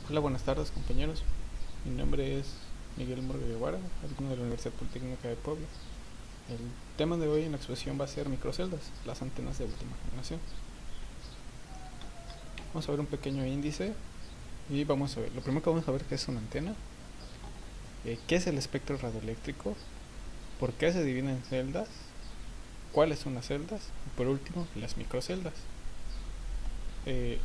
Hola, buenas tardes compañeros. Mi nombre es Miguel Murga Guevara, alumno de la Universidad Politécnica de Puebla. El tema de hoy en la exposición va a ser microceldas, las antenas de última generación. Vamos a ver un pequeño índice y vamos a ver, lo primero que vamos a ver qué es una antena, qué es el espectro radioeléctrico, por qué se dividen en celdas, cuáles son las celdas y por último las microceldas.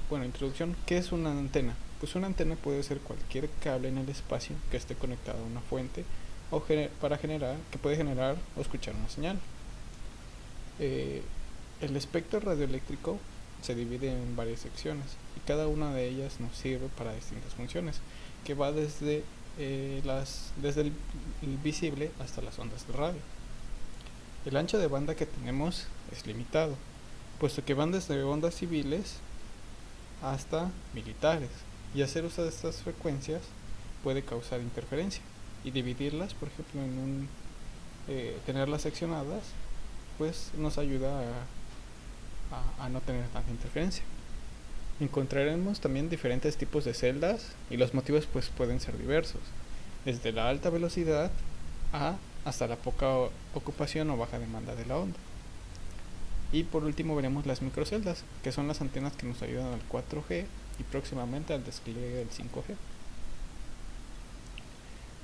Bueno, introducción, ¿qué es una antena? Pues una antena puede ser cualquier cable en el espacio que esté conectado a una fuente o que puede generar o escuchar una señal. Eh, el espectro radioeléctrico se divide en varias secciones y cada una de ellas nos sirve para distintas funciones, que va desde el visible hasta las ondas de radio. El ancho de banda que tenemos es limitado, puesto que van desde ondas civiles hasta militares, y hacer uso de estas frecuencias puede causar interferencia, y dividirlas, por ejemplo, tenerlas seccionadas, pues nos ayuda a no tener tanta interferencia. Encontraremos también diferentes tipos de celdas y los motivos pues pueden ser diversos, desde la alta velocidad hasta la poca ocupación o baja demanda de la onda. Y por último veremos las microceldas, que son las antenas que nos ayudan al 4G y próximamente al despliegue del 5G.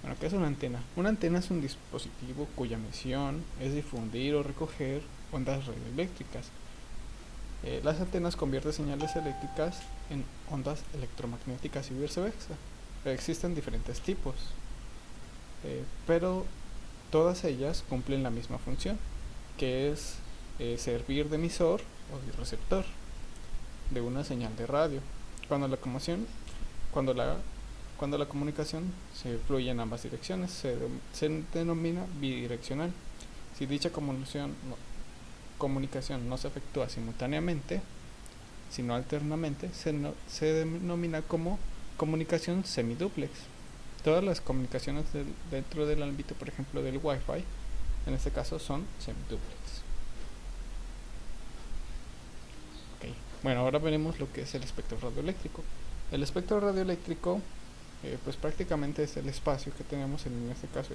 Bueno, ¿qué es una antena? Una antena es un dispositivo cuya misión es difundir o recoger ondas radioeléctricas. Las antenas convierten señales eléctricas en ondas electromagnéticas y viceversa. Existen diferentes tipos, pero todas ellas cumplen la misma función, que es servir de emisor o de receptor de una señal de radio. Cuando la comunicación, cuando la, cuando la comunicación se fluye en ambas direcciones, se denomina bidireccional. Si dicha comunicación no se efectúa simultáneamente, sino alternamente, se denomina como comunicación semiduplex. Todas las comunicaciones dentro del ámbito, por ejemplo, del Wi-Fi, en este caso son semiduplex. Okay. Bueno, ahora veremos lo que es el espectro radioeléctrico. El espectro radioeléctrico, pues prácticamente es el espacio que tenemos en este caso,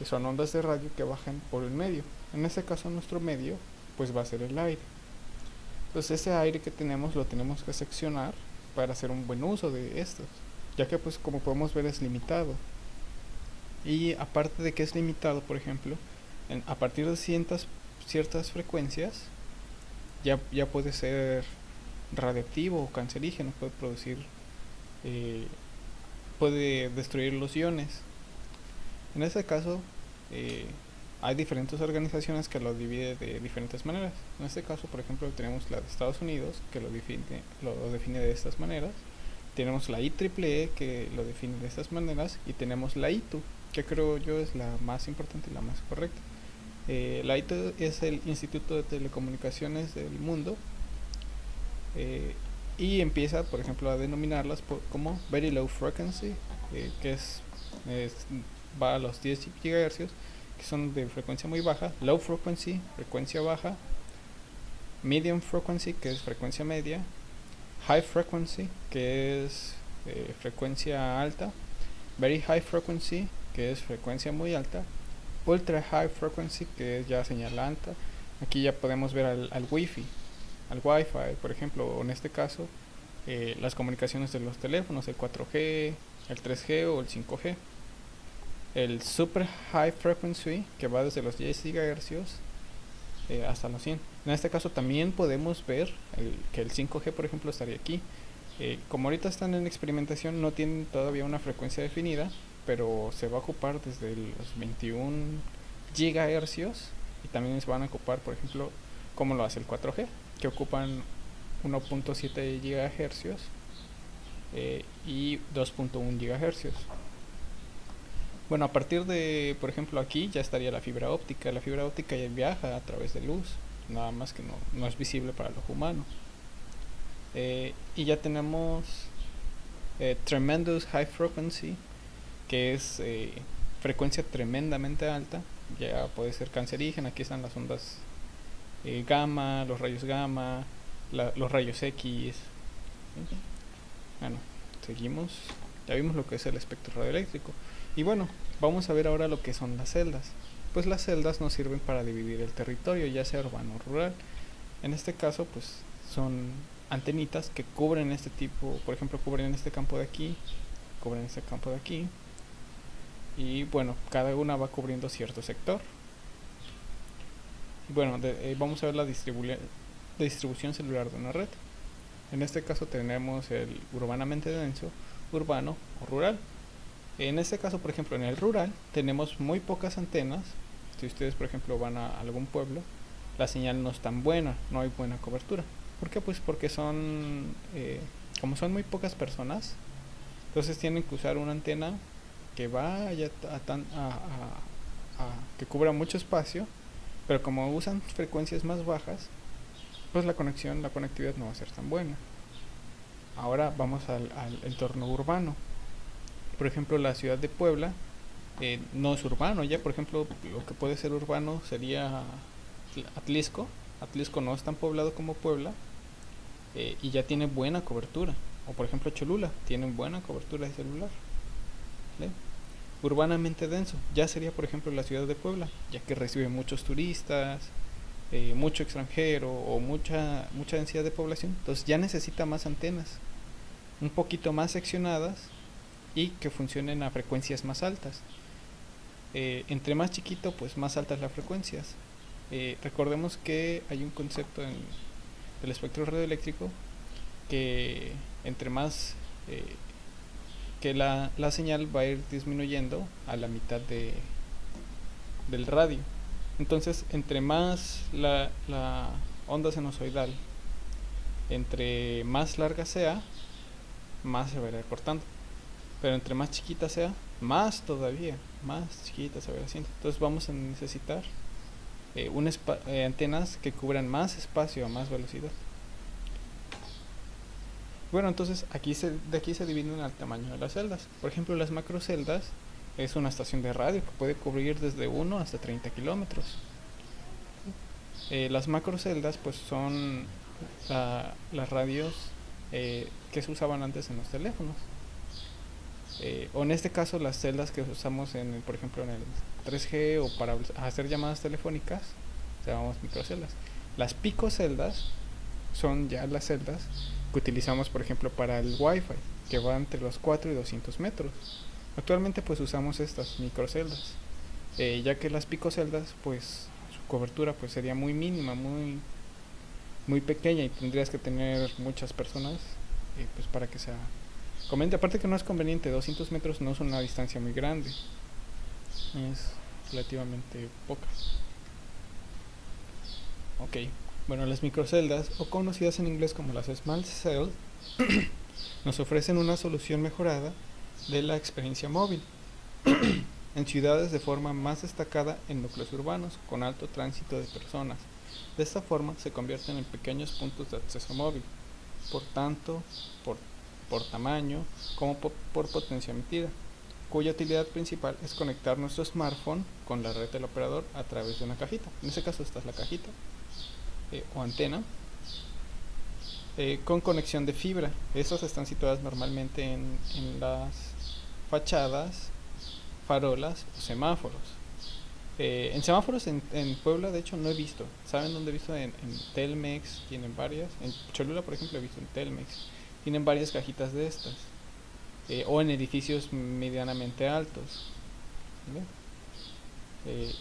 y son ondas de radio que bajan por el medio. En este caso nuestro medio pues va a ser el aire. Entonces ese aire que tenemos lo tenemos que seccionar para hacer un buen uso de estos, ya que pues como podemos ver es limitado. Y aparte de que es limitado, por ejemplo, a partir de ciertas frecuencias ya puede ser radiactivo o cancerígeno, eh, puede destruir los iones. En este caso, eh, hay diferentes organizaciones que lo dividen de diferentes maneras. En este caso, por ejemplo, tenemos la de Estados Unidos, que lo define de estas maneras. Tenemos la IEEE, que lo define de estas maneras. Y tenemos la ITU, que creo yo es la más importante y la más correcta. La ITU es el Instituto de Telecomunicaciones del Mundo. Y empieza, por ejemplo, a denominarlas como Very Low Frequency, que es va a los 10 GHz, que son de frecuencia muy baja. Low Frequency, frecuencia baja. Medium Frequency, que es frecuencia media. High Frequency, que es frecuencia alta. Very High Frequency, que es frecuencia muy alta. Ultra High Frequency, que es ya señal alta. Aquí ya podemos ver al Wi-Fi, por ejemplo, en este caso las comunicaciones de los teléfonos, el 4G, el 3G o el 5G. El Super High Frequency, que va desde los 10 GHz hasta los 100. En este caso también podemos ver que el 5G, por ejemplo, estaría aquí. Como ahorita están en experimentación, no tienen todavía una frecuencia definida, pero se va a ocupar desde los 21 GHz, y también se van a ocupar, por ejemplo, como lo hace el 4G, que ocupan 1.7 GHz y 2.1 GHz. Bueno, a partir de, por ejemplo, aquí ya estaría la fibra óptica. La fibra óptica ya viaja a través de luz, nada más que no es visible para el ojo humano. Y ya tenemos Tremendous High Frequency, que es frecuencia tremendamente alta, ya puede ser cancerígena. Aquí están las ondas gamma, los rayos X. Bueno, seguimos, ya vimos lo que es el espectro radioeléctrico. Y bueno, vamos a ver ahora lo que son las celdas. Pues las celdas nos sirven para dividir el territorio, ya sea urbano o rural. En este caso, pues son antenitas que cubren este tipo, por ejemplo, cubren este campo de aquí, cubren este campo de aquí, y bueno, cada una va cubriendo cierto sector. Y bueno, vamos a ver la distribución celular de una red. En este caso tenemos el urbanamente denso, urbano o rural. En este caso, por ejemplo, en el rural tenemos muy pocas antenas. Si ustedes, por ejemplo, van a algún pueblo, la señal no es tan buena, no hay buena cobertura. ¿Por qué? Pues porque como son muy pocas personas, entonces tienen que usar una antena que vaya que cubra mucho espacio, pero como usan frecuencias más bajas, pues la conectividad no va a ser tan buena. Ahora vamos al entorno urbano. Por ejemplo, la ciudad de Puebla no es urbano. Ya, por ejemplo, lo que puede ser urbano sería Atlisco. Atlisco no es tan poblado como Puebla, y ya tiene buena cobertura. O por ejemplo Cholula tiene buena cobertura de celular, ¿vale? Urbanamente denso ya sería por ejemplo la ciudad de Puebla, ya que recibe muchos turistas, mucho extranjero o mucha densidad de población. Entonces ya necesita más antenas, un poquito más seccionadas y que funcionen a frecuencias más altas. Entre más chiquito, pues más altas las frecuencias. Recordemos que hay un concepto en el espectro radioeléctrico que entre más que la señal va a ir disminuyendo a la mitad del radio. Entonces, entre más la onda sinusoidal, entre más larga sea, más se va a ir cortando. Pero entre más chiquita sea, más todavía, más chiquita se va a ir haciendo. Entonces vamos a necesitar antenas que cubran más espacio a más velocidad. Bueno, entonces de aquí se dividen al tamaño de las celdas. Por ejemplo, las macroceldas es una estación de radio que puede cubrir desde 1 hasta 30 kilómetros. Las macroceldas pues son las radios que se usaban antes en los teléfonos. O en este caso las celdas que usamos por ejemplo en el 3G o para hacer llamadas telefónicas, llamamos microceldas. Las picoceldas son ya las celdas que utilizamos por ejemplo para el Wi-Fi, que va entre los 4 y 200 metros. Actualmente pues usamos estas microceldas, ya que las picoceldas pues su cobertura pues sería muy mínima, muy pequeña, y tendrías que tener muchas personas pues para que sea conveniente. Aparte que no es conveniente, 200 metros no es una distancia muy grande, es relativamente poca. Ok, bueno, las microceldas, o conocidas en inglés como las Small Cell, nos ofrecen una solución mejorada de la experiencia móvil en ciudades de forma más destacada en núcleos urbanos con alto tránsito de personas. De esta forma se convierten en pequeños puntos de acceso móvil, por tanto por tamaño como por potencia emitida, cuya utilidad principal es conectar nuestro smartphone con la red del operador a través de una cajita. En este caso esta es la cajita o antena, con conexión de fibra. Esas están situadas normalmente en las fachadas, farolas o semáforos. En semáforos en Puebla de hecho no he visto. ¿Saben dónde he visto? En Telmex tienen varias. En Cholula por ejemplo he visto en Telmex. Tienen varias cajitas de estas. O en edificios medianamente altos. ¿Vale?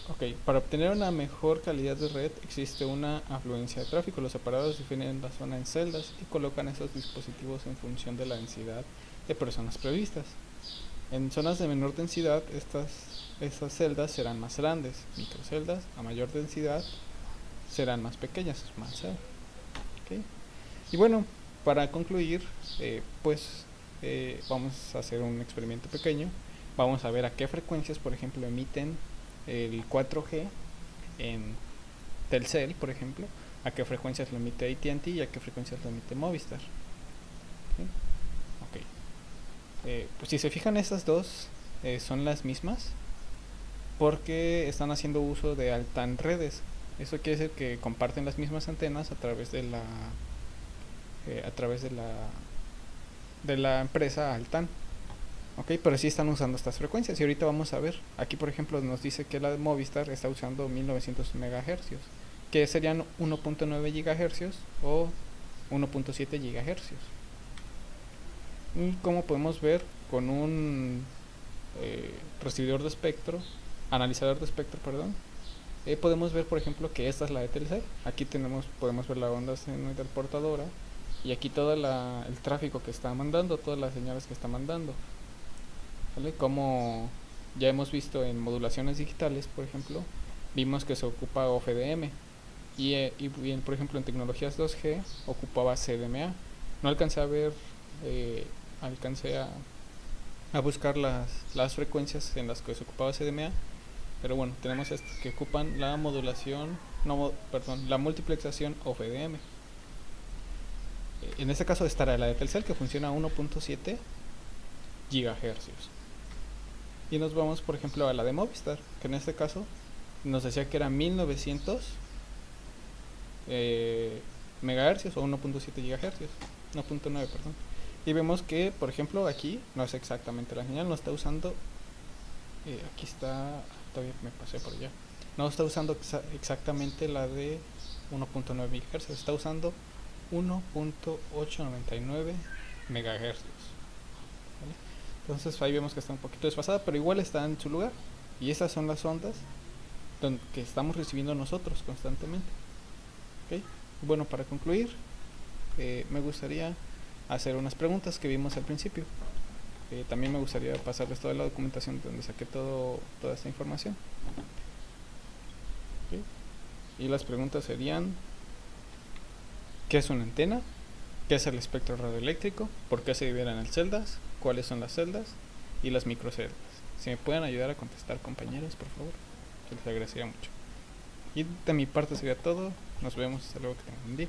Ok, para obtener una mejor calidad de red existe una afluencia de tráfico. Los operadores definen la zona en celdas y colocan esos dispositivos en función de la densidad de personas previstas. En zonas de menor densidad estas celdas serán más grandes. Microceldas a mayor densidad serán más pequeñas, más cel. Okay. Y bueno, para concluir, vamos a hacer un experimento pequeño. Vamos a ver a qué frecuencias, por ejemplo, emiten el 4G en Telcel, por ejemplo, a qué frecuencias lo emite AT&T y a qué frecuencias lo emite Movistar. Pues si se fijan, estas dos son las mismas porque están haciendo uso de altan redes. Eso quiere decir que comparten las mismas antenas a través de la de la empresa Altan. Ok, pero sí están usando estas frecuencias y ahorita vamos a ver. Aquí por ejemplo nos dice que la de Movistar está usando 1900 MHz, que serían 1.9 GHz o 1.7 GHz. Y como podemos ver con un recibidor de espectro, analizador de espectro, perdón, podemos ver por ejemplo que esta es la de Telcel. Aquí podemos ver la onda senoidal portadora y aquí todo el tráfico que está mandando, todas las señales que está mandando. ¿Vale? Como ya hemos visto en modulaciones digitales, por ejemplo, vimos que se ocupa OFDM y bien, por ejemplo, en tecnologías 2G ocupaba CDMA. No alcancé a ver, alcancé a buscar las frecuencias en las que se ocupaba CDMA, pero bueno, tenemos estas que ocupan la modulación, no, perdón, la multiplexación OFDM. En este caso estará la de Telcel que funciona a 1.7 GHz. Y nos vamos por ejemplo a la de Movistar, que en este caso nos decía que era 1900 megahercios o 1.7 gigahercios, 1.9, perdón. Y vemos que por ejemplo aquí no es exactamente la señal, no está usando, aquí está, todavía me pasé por allá, no está usando exactamente la de 1.9 MHz, está usando 1.899 megahercios. ¿Vale? Entonces ahí vemos que está un poquito desfasada, pero igual está en su lugar. Y esas son las ondas que estamos recibiendo nosotros constantemente. ¿Okay? Bueno, para concluir, me gustaría hacer unas preguntas que vimos al principio. También me gustaría pasarles toda la documentación donde saqué toda esta información. ¿Okay? Y las preguntas serían: ¿qué es una antena? ¿Qué es el espectro radioeléctrico? ¿Por qué se dividen en celdas? ¿Cuáles son las celdas? Y las microceldas. Si me pueden ayudar a contestar, compañeros, por favor, se les agradecería mucho. Y de mi parte sería todo. Nos vemos. Hasta luego, que tengan un día.